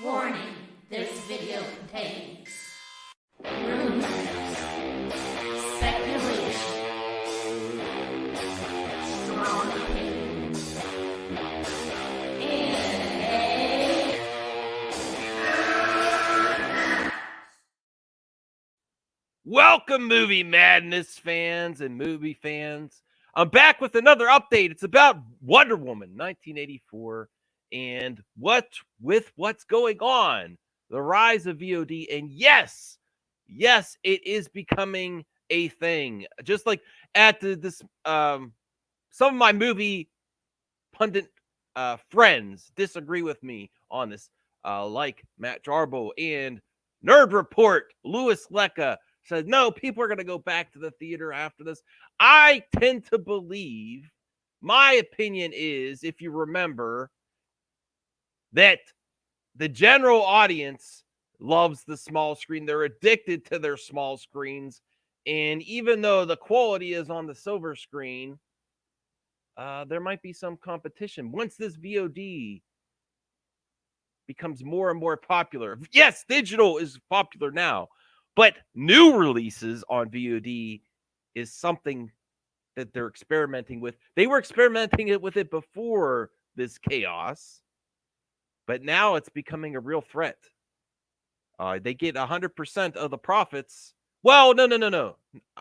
Warning, this video contains rumors, speculation, strong opinions, and Welcome, Movie Madness fans and movie fans. I'm back with another update. It's about Wonder Woman 1984 and what's going on, the rise of VOD. And yes, it is becoming a thing. Just like at some of my movie pundit friends disagree with me on this, like Matt Jarbo and Nerd Report. Louis Lecca said, no, people are going to go back to the theater after this. I tend to believe, my opinion is, if you remember, that the general audience loves the small screen. They're addicted to their small screens. And even though the quality is on the silver screen, there might be some competition. Once this VOD becomes more and more popular. Yes, digital is popular now, but new releases on VOD is something that they're experimenting with. They were experimenting with it before this chaos, but now it's becoming a real threat. They get 100% of the profits. Well, no.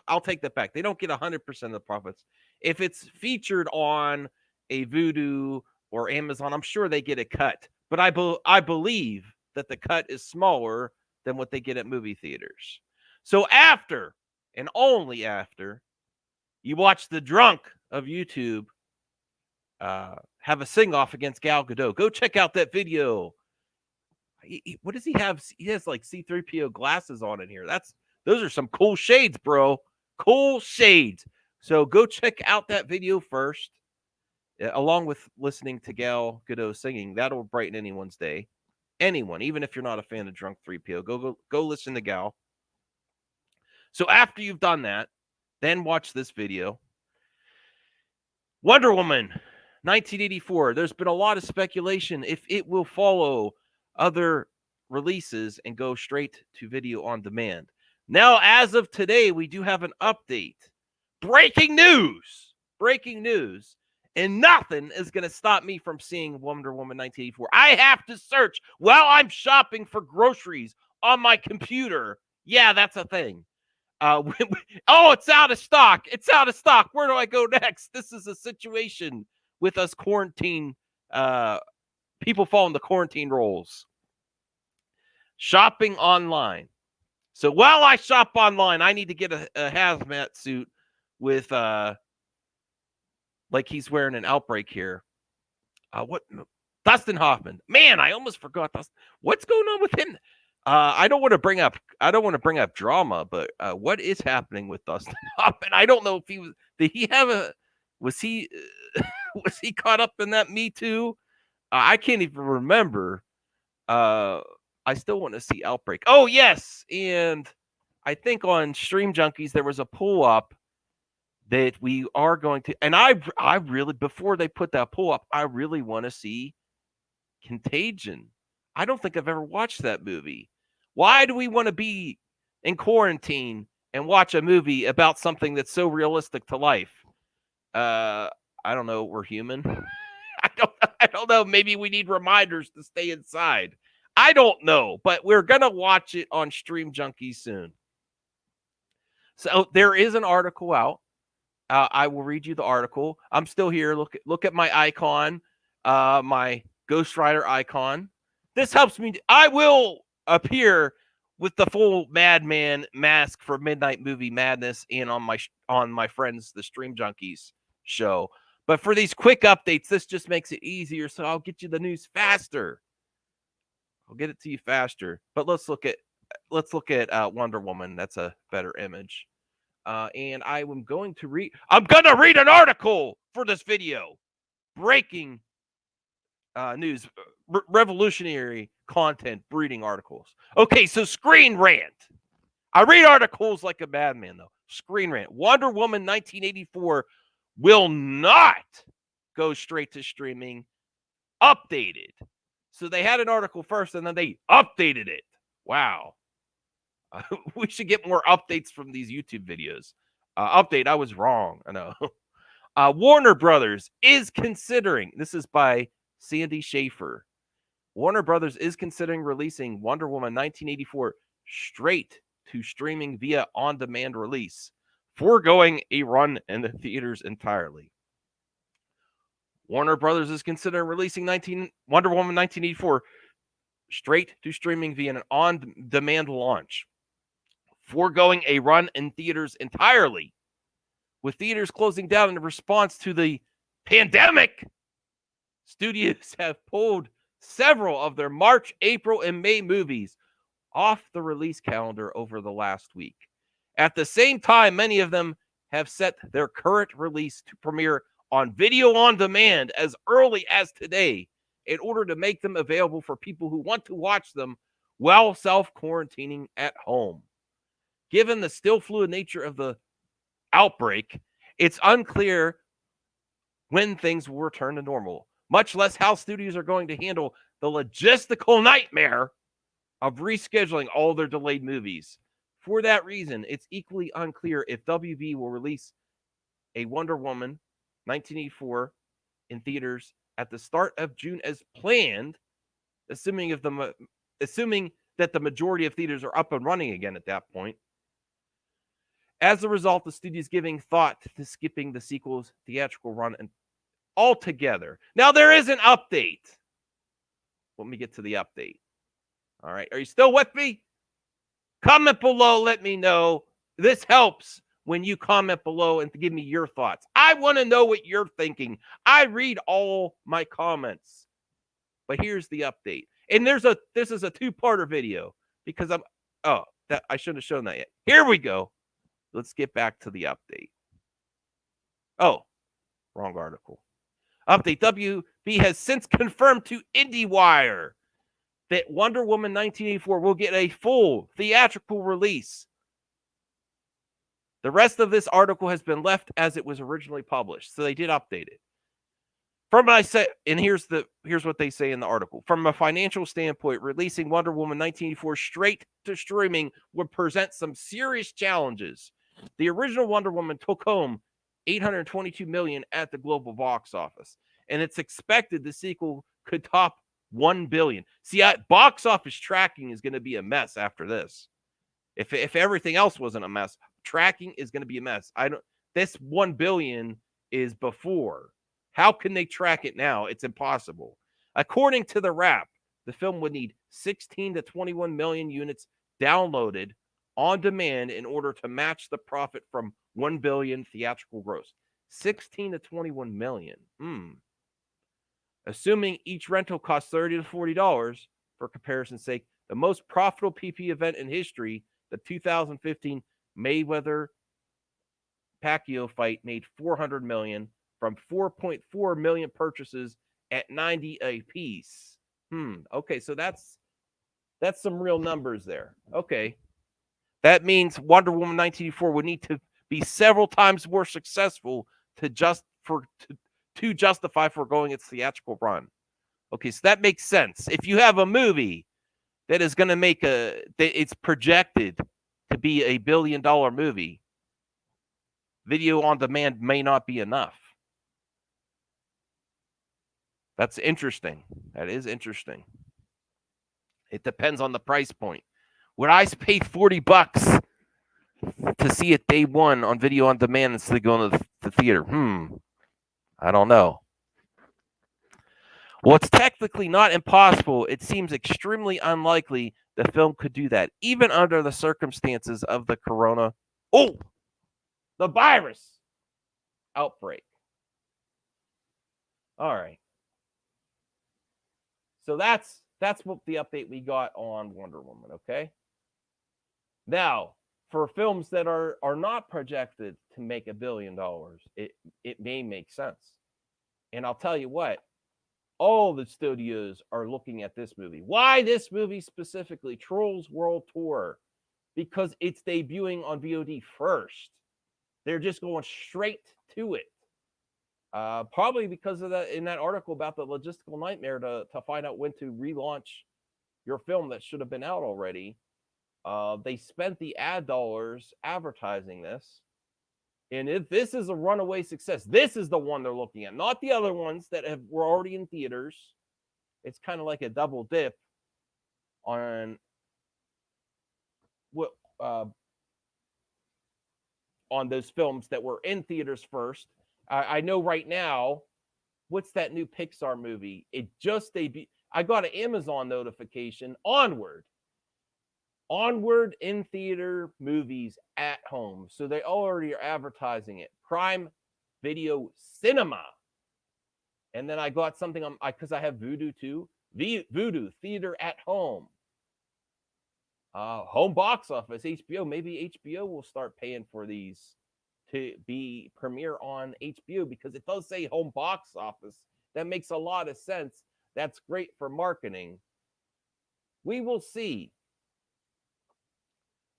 I'll take that back. They don't get 100% of the profits. If it's featured on a Vudu or Amazon, I'm sure they get a cut. But I believe that the cut is smaller than what they get at movie theaters. So after, and only after, you watch the drunk of YouTube have a sing-off against Gal Gadot, go check out that video. What does he have? He has like C3PO glasses on in here. Those are some cool shades, bro. Cool shades. So go check out that video first, along with listening to Gal Gadot singing. That'll brighten anyone's day. Anyone, even if you're not a fan of Drunk 3PO, go listen to Gal. So after you've done that, then watch this video. Wonder Woman 1984. There's been a lot of speculation if it will follow other releases and go straight to video on demand. Now, as of today, we do have an update. Breaking news. And nothing is going to stop me from seeing Wonder Woman 1984. I have to search while I'm shopping for groceries on my computer. Yeah, that's a thing. Oh, it's out of stock. Where do I go next? This is a situation with us quarantine, people following the quarantine rules. Shopping online. So while I shop online, I need to get a hazmat suit with, like he's wearing an Outbreak here. Dustin Hoffman. Man, I almost forgot Dustin. What's going on with him? I don't want to bring up drama, but what is happening with Dustin Hoffman? I don't know if he was. Did he have a? Was he? Was he caught up in that Me Too? I can't even remember. I still want to see Outbreak. Oh yes, and I think on Stream Junkies there was a pull up that we are going to, and I really, before they put that pull up, I really want to see Contagion. I don't think I've ever watched that movie. Why do we want to be in quarantine and watch a movie about something that's so realistic to life? I don't know. We're human. I don't know. Maybe we need reminders to stay inside. I don't know, but we're gonna watch it on Stream Junkies soon. So there is an article out. I will read you the article. I'm still here. Look at my icon, my Ghost Rider icon. This helps me. I will appear with the full Madman mask for Midnight Movie Madness and on my friends, the Stream Junkies show. But for these quick updates, this just makes it easier, so I'll get you the news faster. I'll get it to you faster. But let's look at Wonder Woman. That's a better image. And I'm going to read an article for this video. Breaking news, revolutionary content, breeding articles. Okay, so Screen Rant. I read articles like a madman, though. Screen Rant. Wonder Woman 1984 will not go straight to streaming. Updated. So they had an article first and then they updated it. Wow. We should get more updates from these YouTube videos. Update, I was wrong. I know. Warner Brothers is considering, this is by Sandy Schaefer. Warner Brothers is considering releasing Wonder Woman 1984 straight to streaming via on-demand release, foregoing a run in the theaters entirely. Warner Brothers is considering releasing Wonder Woman 1984 straight to streaming via an on-demand launch, foregoing a run in theaters entirely. With theaters closing down in response to the pandemic, studios have pulled several of their March, April, and May movies off the release calendar over the last week. At the same time, many of them have set their current release to premiere on video on demand as early as today in order to make them available for people who want to watch them while self-quarantining at home. Given the still fluid nature of the outbreak, it's unclear when things will return to normal, much less how studios are going to handle the logistical nightmare of rescheduling all their delayed movies. For that reason, it's equally unclear if WB will release a Wonder Woman 1984 in theaters at the start of June as planned, assuming that the majority of theaters are up and running again at that point. As a result, the studio is giving thought to skipping the sequel's theatrical run altogether. Now, there is an update. Let me get to the update. All right. Are you still with me? Comment below. Let me know. This helps when you comment below and give me your thoughts. I want to know what you're thinking. I read all my comments. But here's the update. And this is a two-parter video because I shouldn't have shown that yet. Here we go. Let's get back to the update. Oh, wrong article. Update. WB has since confirmed to IndieWire that Wonder Woman 1984 will get a full theatrical release. The rest of this article has been left as it was originally published, so they did update it. Here's what they say in the article. From a financial standpoint, releasing Wonder Woman 1984 straight to streaming would present some serious challenges. The original Wonder Woman took home $822 million at the global box office, and it's expected the sequel could top $1 billion. See, box office tracking is going to be a mess after this. If everything else wasn't a mess, tracking is going to be a mess. This $1 billion is before. How can they track it now? It's impossible. According to the Wrap, the film would need 16 to 21 million units downloaded on demand in order to match the profit from 1 billion theatrical gross. 16 to 21 million. Assuming each rental costs $30 to $40, for comparison's sake, the most profitable PP event in history, the 2015 Mayweather-Pacquiao fight, made $400 million from 4.4 million purchases at 90 a piece. Okay, so that's some real numbers there. Okay. That means Wonder Woman 1984 would need to be several times more successful to justify foregoing its theatrical run. Okay, so that makes sense. If you have a movie that is going to it's projected to be a $1 billion movie, video on demand may not be enough. That's interesting. That is interesting. It depends on the price point. Would I pay $40 to see it day one on video on demand instead of going to the theater? I don't know. Well, it's technically not impossible. It seems extremely unlikely the film could do that, even under the circumstances of the the virus outbreak. All right. So that's what the update we got on Wonder Woman, okay? Now, for films that are not projected to make $1 billion, it may make sense. And I'll tell you what, all the studios are looking at this movie. Why this movie specifically? Trolls World Tour. Because it's debuting on VOD first. They're just going straight to it. Probably because of that in that article about the logistical nightmare to find out when to relaunch your film that should have been out already. They spent the ad dollars advertising this. And if this is a runaway success, this is the one they're looking at, not the other ones that were already in theaters. It's kind of like a double dip on what on those films that were in theaters first. I know right now, what's that new Pixar movie? It just debuted. I got an Amazon notification. Onward in theater movies at home. So they already are advertising it. Prime Video Cinema. And then I got something on because I have Vudu too. Vudu Theater at Home. Home box office, HBO. Maybe HBO will start paying for these to be premiere on HBO because it does say home box office. That makes a lot of sense. That's great for marketing. We will see.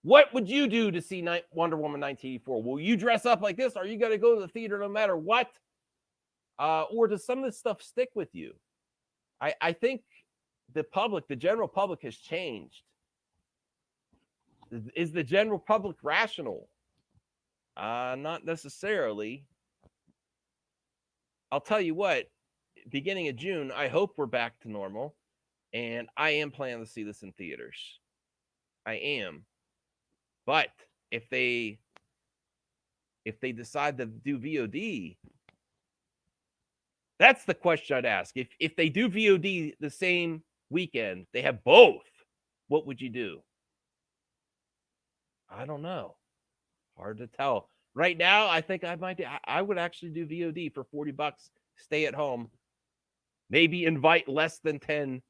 What would you do to see Wonder Woman 1984? Will you dress up like this? Are you going to go to the theater no matter what? Or does some of this stuff stick with you? I think the general public has changed. Is the general public rational? Not necessarily. I'll tell you what, beginning of June, I hope we're back to normal. And I am planning to see this in theaters. I am. But if they decide to do VOD, that's the question I'd ask. If they do VOD the same weekend, they have both, what would you do? I don't know. Hard to tell. Right now, I think I would actually do VOD for $40. Stay at home. Maybe invite less than 10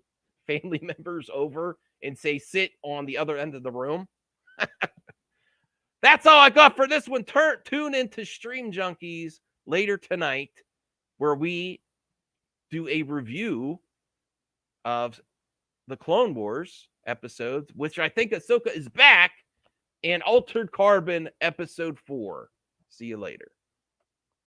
family members over and say sit on the other end of the room. That's all I got for this one. Tune into Stream Junkies later tonight where we do a review of the Clone Wars episodes, which I think Ahsoka is back, and Altered Carbon episode 4. See you later.